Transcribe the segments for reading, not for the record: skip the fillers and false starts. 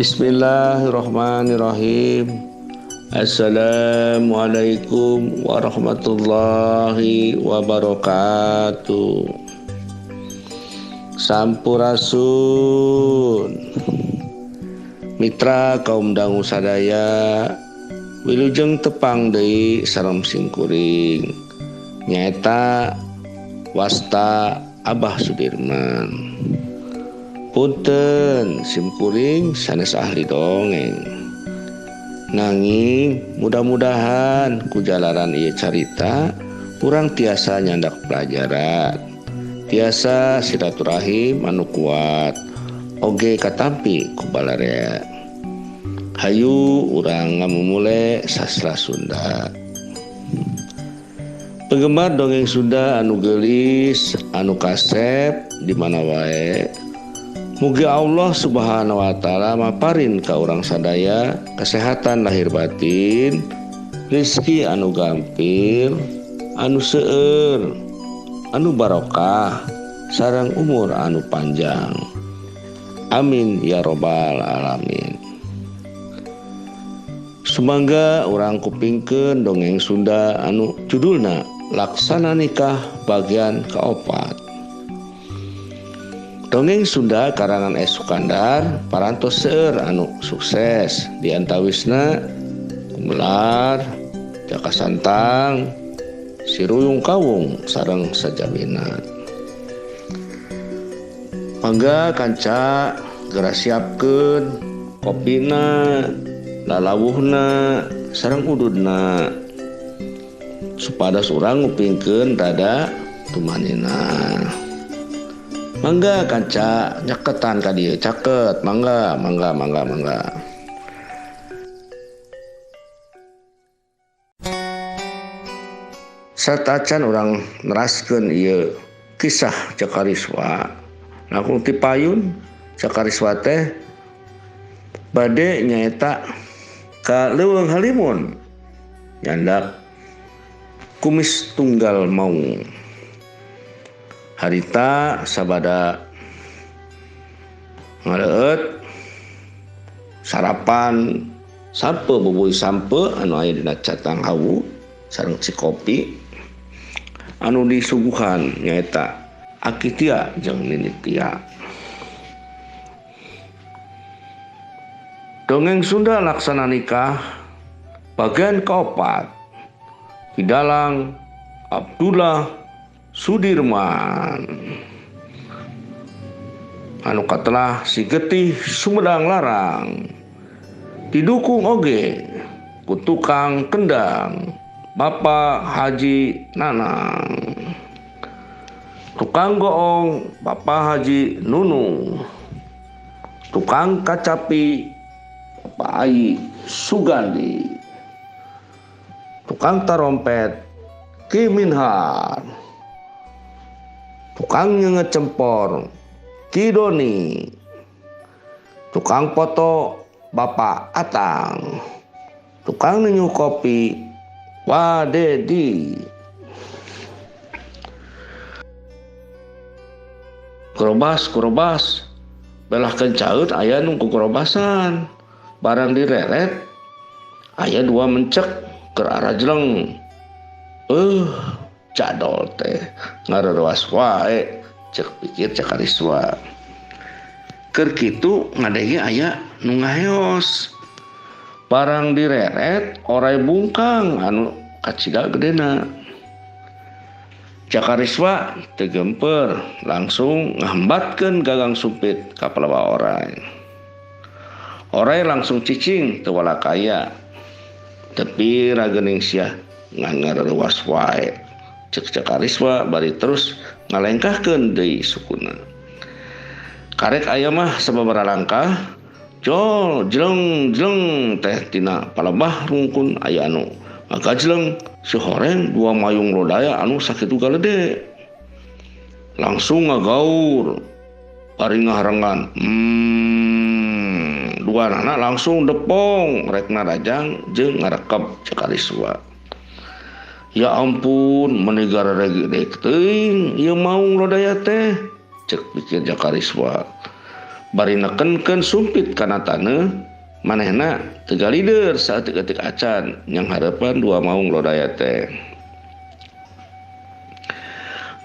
Bismillahirrahmanirrahim. Assalamualaikum warahmatullahi wabarakatuh. Sampurasun mitra kaum dangu sadaya, wilujeng tepang deui sareng simkuring nyaeta wasta Abah Sudirman. Punten simkuring sanes ahli dongeng, nanging mudah-mudahan ku jalaran ieu carita urang tiasa nyandak pelajaran, tiasa silaturahim anu kuat oge katampi ku balarea. Hayu urang ngamumule sastra Sunda. Penggemar dongeng Sunda anu geulis, anu kasep di mana wae, mugi Allah Subhanahu wa taala maparin ka urang sadaya kesehatan lahir batin, rezeki anu gampil, anu seueur, anu barokah, sareng umur anu panjang. Amin ya robbal alamin. Sumangga urang kupingkeun dongeng Sunda anu judulna Laksana Nikah bagian kaopat. Dongeng Sunda karangan S. Sukandar parantos seueur anu sukses di antawisna Gumelar, Jaka Santang, Siruyung Kawung sareng sajabina. Mangga kanca geura siapkeun kopina, lalawuhna sareng ududna supados urang ngupingkeun rada tumanina. Mangga kanca nyaketan ka dieu caket, mangga. Satacan urang neraskeun ieu kisah Cakariswa langkung ti payun. Cakariswa teh bade nyaeta ka Leuweung Halimun nyandak kumis tunggal maung. Harita sabada ngaleut sarapan sampe bubui sampe anu aya dina catang hawu sareng cikopi anu disuguhan nyaeta Akitia jeung Ninitia. Dongeng Sunda Laksana Nikah bagian keopat Kidalang Abdullah Sudirman anu katelah si Getih Sumedang Larang, didukung oge ku tukang kendang Bapak Haji Nanang, tukang goong Bapak Haji Nunung, tukang kacapi Bapak Ai Sugandi, tukang tarompet Ki Minhar, tukang nyenget cempor Ki Doni, tukang foto Bapak Atang, tukang nenyuh kopi Wadedi. Kurobas belah kencaut aya nu kukurobasan, barang direret aya dua mencek ke arah jeleng. Cadol teh ngarerewas wae, cek pikir Cakariswa. Keur kitu ngadenge aya nu ngaheos, barang direret oray bungkang anu kacida gedena. Cakariswa teu gemper, langsung ngahambatkeun gagang sumpit ka palawa oray. Oray langsung cicing teu walakaya, tepi ragening sia ngarerewas wae. Cek Cakariswa bari terus ngalengkahkeun deui sukuna. Karek aya mah sababaraha langkah jol jeleng teh tina palebah rungkun aya anu ngagajleng si horeng dua mayung lodaya anu sakitu galede. Langsung ngagaur bari ngaharengan dua anak langsung depong rek narajang jeung ngarekep Cakariswa. Ya ampun, menegara regedek teuing ieu maung lodaya teh, cek pikir Cakariswa. bari nekenkeun sumpit kana taneuh manehna teu galider saeutik-eutik acan yang harapan dua maung lodaya teh.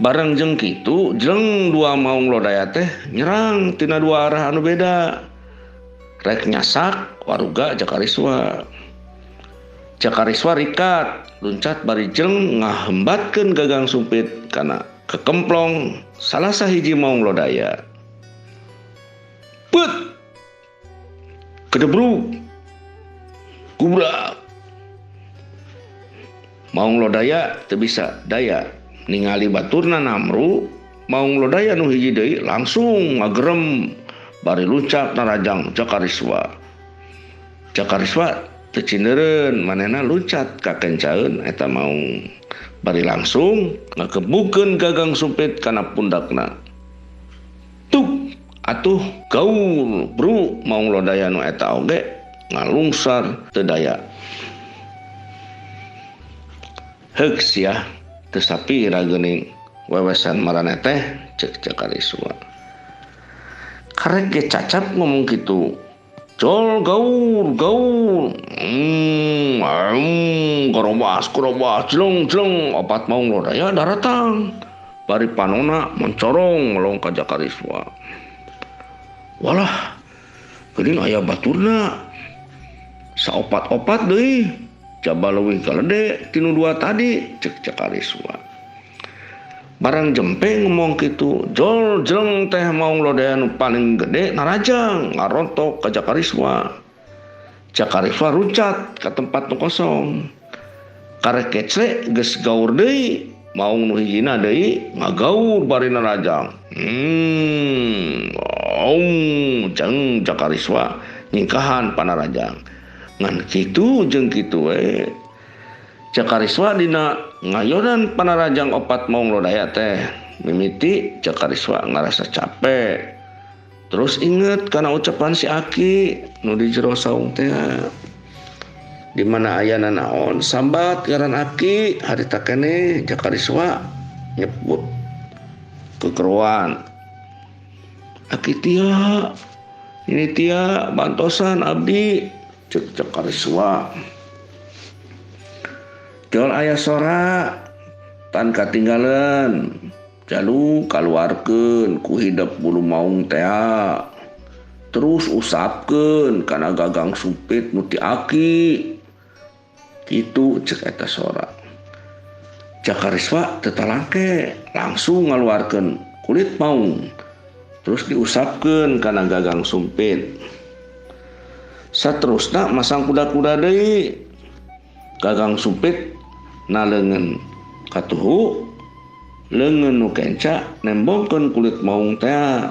Bareng jeung kitu jeung dua maung lodaya teh nyerang tina dua arah anu beda. Rek nyasak waruga Jakariswa. Jakariswa rikat luncat bari jeung ngahembatkeun gagang sumpit kana kekemplong salah sahiji maung lodaya. Put! Kedebruk! Gubrak! Maung lodaya teu bisa daya ningali baturna Namru, maung lodaya nu hiji deui langsung ngagerem bari lucak narajang Jakariswa. Jakariswa teu cineureun manehna luncat ka kencaeun eta maung bari langsung ngakebukeun gagang sumpit kana pundakna. Tuk atuh gaul bro maung lodaya nu eta oge ngalungsar teu daya. Heuk sia teu sapira geuning wewesan marane teh ceuk Jakariswa. Karek ge cacap ngomong kitu. Jol gaul korobas jeleng opat maung lodaya daratang bari panona mencorong melong ka Jakariswa. Walah geuning aya baturna saopat-opat deui jaba leuwih galede tinu dua tadi ceuk Jakariswa. Barang jempe ngomong kitu, jol jeleng teh maung lodaya nu paling gede narajang ngarontok ka Jakariswa. Jakariswa runcat ka tempat nu kosong. Karek kecre geus gaur deui, maung nu hijina deui ngagaur bari narajang. Jeung Jakariswa nyingkahan panarajang. Ngan kitu jeung kitu we. Jakariswa dina ngayonan panarajang opat maung lodaya teh mimiti Jakariswa ngarasa capek. Terus inget kana ucapan si Aki nu di jero saung teh. Di mana ayana naon sambat ngaran Aki harita keneh Jakariswa nyebut kekeruan. Aki tia, ini tia bantosan abdi ceuk Jakariswa. Jol aya sora tan katinggaleun jalu kaluarkeun ku hidep bulu maung teh terus usapkeun kana gagang sumpit nu ti Aki kitu ceuk eta sora. Jakariswa teu talangke langsung ngaluarkeun kulit maung terus diusapkeun kana gagang sumpit. Saterusna masang kuda-kuda deui gagang sumpit na leungeun katuhu leungeun nu kenca nembongkeun kulit maung teh.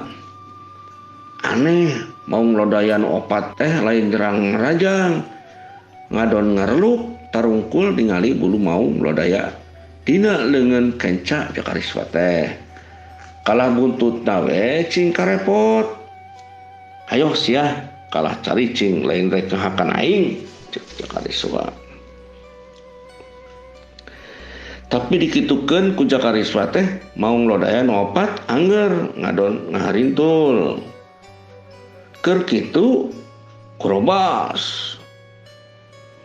Aneh maung lodaya nu opat teh lain jerang ngarajang ngadon ngareluk tarungkul ningali bulu maung lodaya dina leungeun kenca Jakariswa teh. Kalah buntutna we cing karepot. Hayo sia kalah caricing lain rek ngahakan aing ceuk Jakariswa. Tapi dikitukeun ku Jakariswa teh maung lodaya nu opat angger ngadon ngaharintul. Keur kitu kurobas.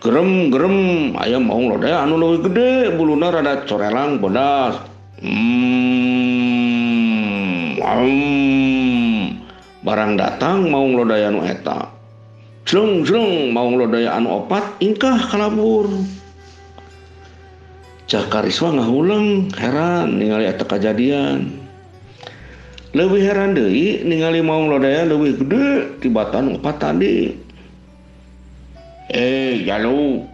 Gerem aya maung lodaya anu leuwih gede buluna rada corelang bodas. Barang datang maung lodaya nu eta. Jleng maung lodaya anu opat ingkah kalabur. Jakariswa ngahuleng heran ningali eta kajadian. Leuwih heran deui ningali maung lodaya leuwih gede tibatan opat tadi. Jalu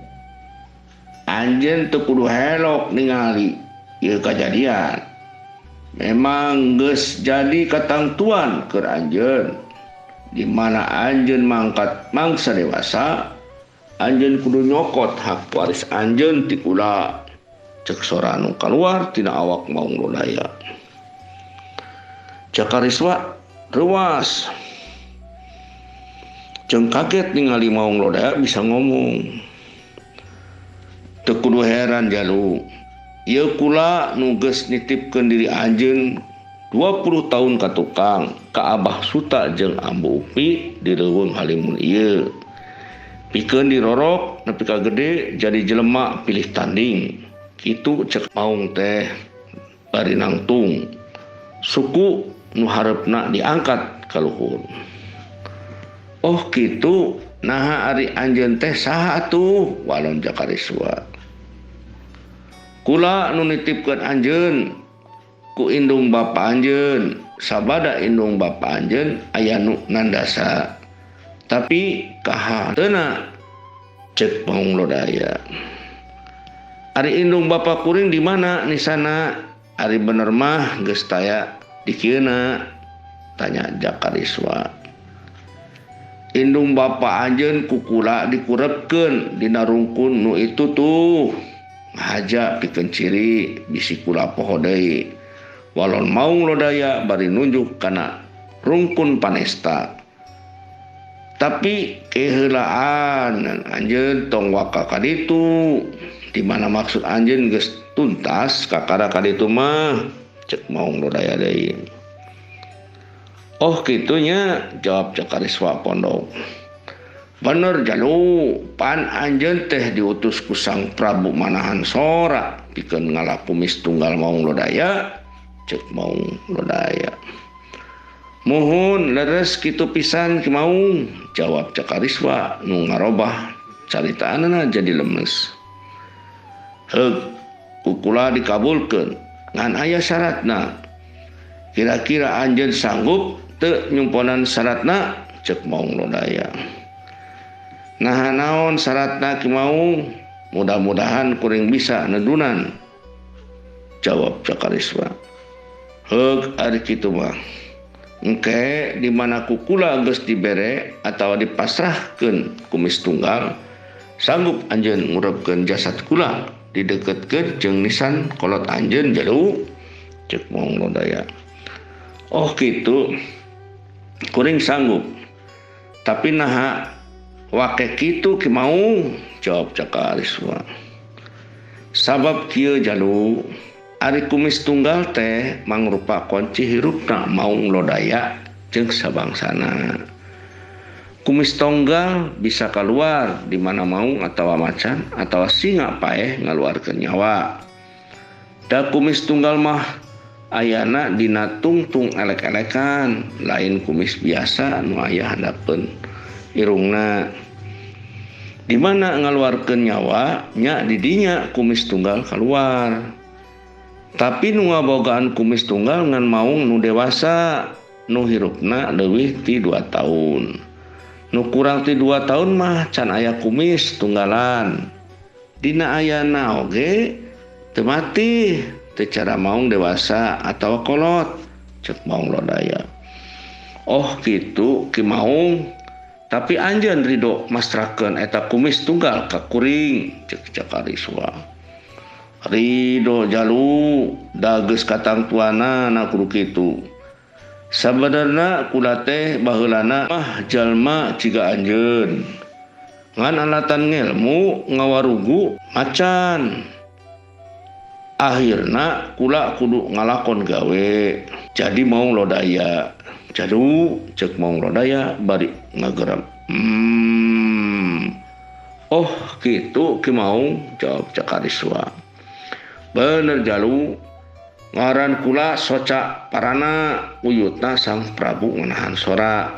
anjeun teu kudu helok ningali ieu kajadian. Memang geus jadi katangtuan keur anjeun. Di mana anjeun mangkat mangsa dewasa, anjeun kudu nyokot hak waris anjeun ti kula. Ceuk sora anu kaluar tina awak maung lodaya. Jakariswa reuwas. Jeung kaget ningali maung lodaya bisa ngomong. Teu kudu heran jalu. Ieu kula nu geus nitipkeun diri anjeun 20 tahun ka tukang ka Abah Suta jeung Ambu Upi di leuweung halimun ieu. Pikeun dirorok nepi ka gede jadi jelema pilih tanding. Kitu cek maung teh bari nangtung. Suku nu harepna diangkat ka luhur. Oh kitu, naha ari anjeun teh saha atuh? Walon Jakariswa. Kula nu nitipkeun anjeun ku indung bapa anjeun, sabada indung bapa anjeun aya nu nandasa. Tapi kahanteuna cek Maung Lodaya. Ari indung bapa kuring di mana nisana? Ari bener mah geus taya di kieuna, tanya Jakariswa. Indung bapa anjeun ku kula dikurepkeun dina rungkun nu itu tuh. Haja pikeun ciri bisi kula poho deui. Walon Maung Lodaya bari nunjuk kana rungkun panesta. Tapi keheulaan anjeun tong waka ka ditu. Di mana maksud anjeun geus tuntas kakara ka ditu mah, cek Maung Lodaya deui. Oh kitunya, jawab Jakariswa pondok. Bener Jalu, pan anjeun teh diutus ku Sang Prabu Manahan Sora pikeun ngalakumis tunggal Maung Lodaya, cek Maung Lodaya. Muhun leres kitu pisan ki Maung, jawab Jakariswa nu ngarobah caritaanana jadi lemes. Heug, kukula dikabulkeun ngan aya syaratna. Kira-kira anjeun sanggup teu nyumponan syaratna, cek Maung Lodaya. Nah naon syaratna ki Maung? Mudah-mudahan kuring bisa nedunan, jawab Jakariswa. Heug ari kitu mah. Engke di mana kukula geus dibere atawa dipasrahkeun kumis tunggal, sanggup anjeun ngurepkeun jasad kula dideketkeun jeung nisan kolot anjeun Jalu, cek Maung Lodaya. Oh kitu, kuring sanggup. Tapi naha wake kitu ki Maung, jawab Jakariswa. Sabab kieu Jalu, ari kumis tunggal teh mangrupa kunci hirupna Maung Lodaya jeung sabangsana. Kumis tunggal bisa keluar di mana Maung atawa macan atawa singa paeh ngaluarkeun nyawa. Da kumis tunggal mah ayana dina tungtung elek-elekan, lain kumis biasa nu aya handapeun irungna. Di mana ngaluarkeun nyawa nya di dinya kumis tunggal keluar. Tapi nu ngabogaan kumis tunggal ngan Maung nu dewasa, nu hirupna leuwih ti 2 tahun. Nu kurang ti 2 tahun mah can aya kumis tunggalan. Dina ayana oge teu mati, teu cara Maung dewasa atawa kolot, cek Maung Lodaya. Oh kitu ki Maung, tapi anjeun ridho masrakeun eta kumis tunggal ka kuring, cek Jakariswa. Ridho Jalu, da geus katang tuana na kudu kitu. Sabenerna kula teh baheulana mah jalma ciga anjeun. Ngan alatan ngelmu ngawarugu macan. Akhirna kula kudu ngalakon gawe. Jadi Maung Lodaya. Jadu cek Maung Lodaya bari ngageram. Oh kitu ki Maung, jawab Jakariswa. Bener Jalu, ngaran kula Soca Parana, uyutna Sang Prabu Manahan Sora.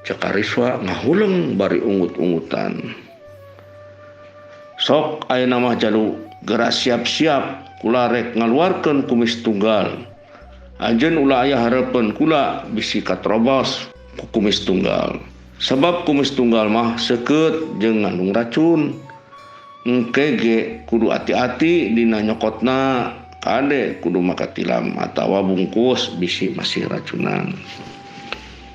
Jakariswa ngahuleng bari ungut-ungutan. Sok ayeuna mah Jalu, geura siap-siap kula rek ngaluarkeun kumis tunggal. Anjeun ulah aya hareupeun kula bisi katrobos ku kumis tunggal. Sebab kumis tunggal mah seukeut jeung ngandung racun. Engke ge kudu hati-hati dina nyokotna, kade kudu makatilam atawa bungkus bisi masih racunan.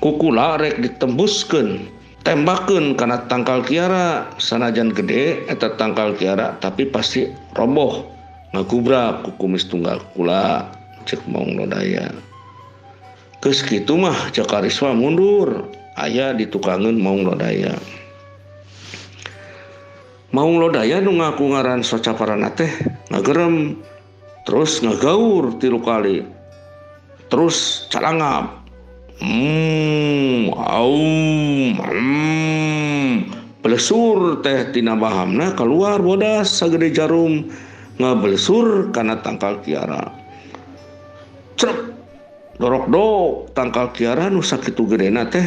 Kukula rek ditembuskeun, tembakeun kana tangkal kiara, sanajan gede eta tangkal kiara tapi pasti roboh ngagubrak ku kumis tunggal kula, cek Maung Lodaya. Geus kitu mah Jakariswa mundur, aya ditukangeun Maung Lodaya. Maung Lodaya nu ngaku ngaran Soca Parana teh ngagerem terus ngagaur 3 kali. terus calangap. Belesur teh tina bahamna keluar bodas sagede jarum ngabelesur kana tangkal Kiara. Cerep dorok dok tangkal Kiara nu sakitu gedena teh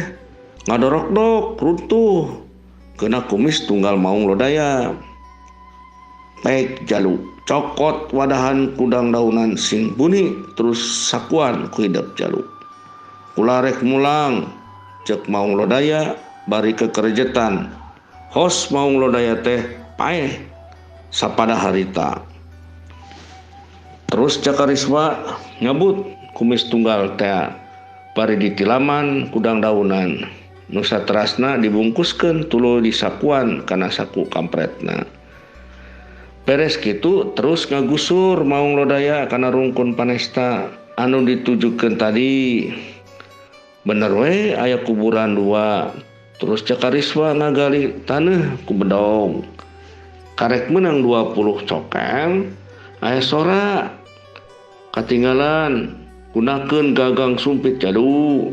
ngadorok dok runtuh kena kumis tunggal maung lodaya. Baik jalu cokot wadahan kudang daunan sing buni terus sakuan ku hidap jalu. Kularek mulang cek maung lodaya bari kekerejetan hos maung lodaya teh paeh sapada harita. Terus Cakariswa nyabut kumis tunggal teh bari ditilaman kudang daunan nu saterasna dibungkuskeun tuluy disakuan kana saku kampretna. Beres kitu terus ngagusur maung lodaya kana rungkun panesta anu ditujukeun tadi. Bener we aya kuburan dua. Terus Cakariswa ngagali taneuh ku bedong. Karek menang 20 cokel aya sora katinggalan gunakeun gagang sumpit jadu.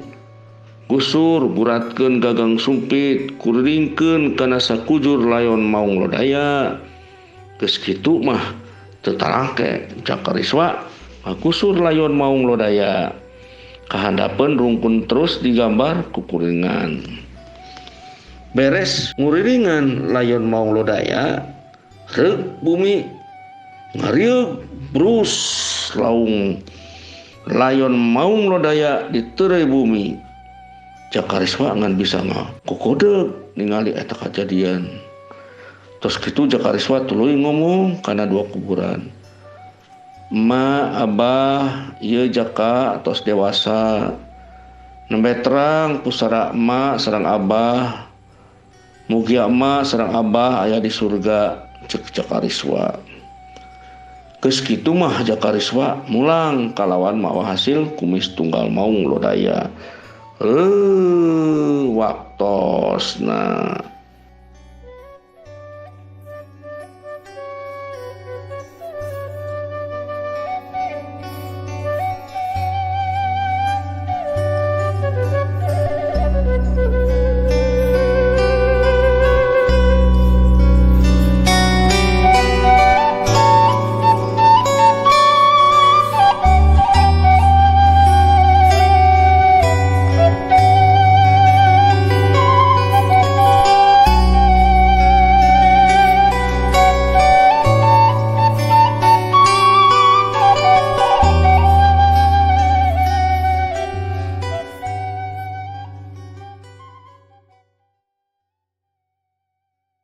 Gusur guratkeun gagang sumpit kuringkeun kana sakujur layon maung lodaya. Geus kitu mah teu tarangke Cakariswa ngagusur layon maung lodaya. Kahandapeun rungkun terus digambar ku kuringan. Beres nguriringan layon maung lodaya, reug bumi ngarieup brus laung layon maung lodaya di teureui bumi. Cakariswa ngan bisa ngakokodeg ningali eta kajadian. Terus kitu Cakariswa tuluy ngomong kana dua kuburan. Ma abah ieu jaka tos dewasa nembe terang pusara emak sareng abah mugi emak sareng abah aya di surga cek Cakariswa. Geus kitu mah Cakariswa mulang kalawan mawa hasil kumis tunggal maung lodaya. Waktosna.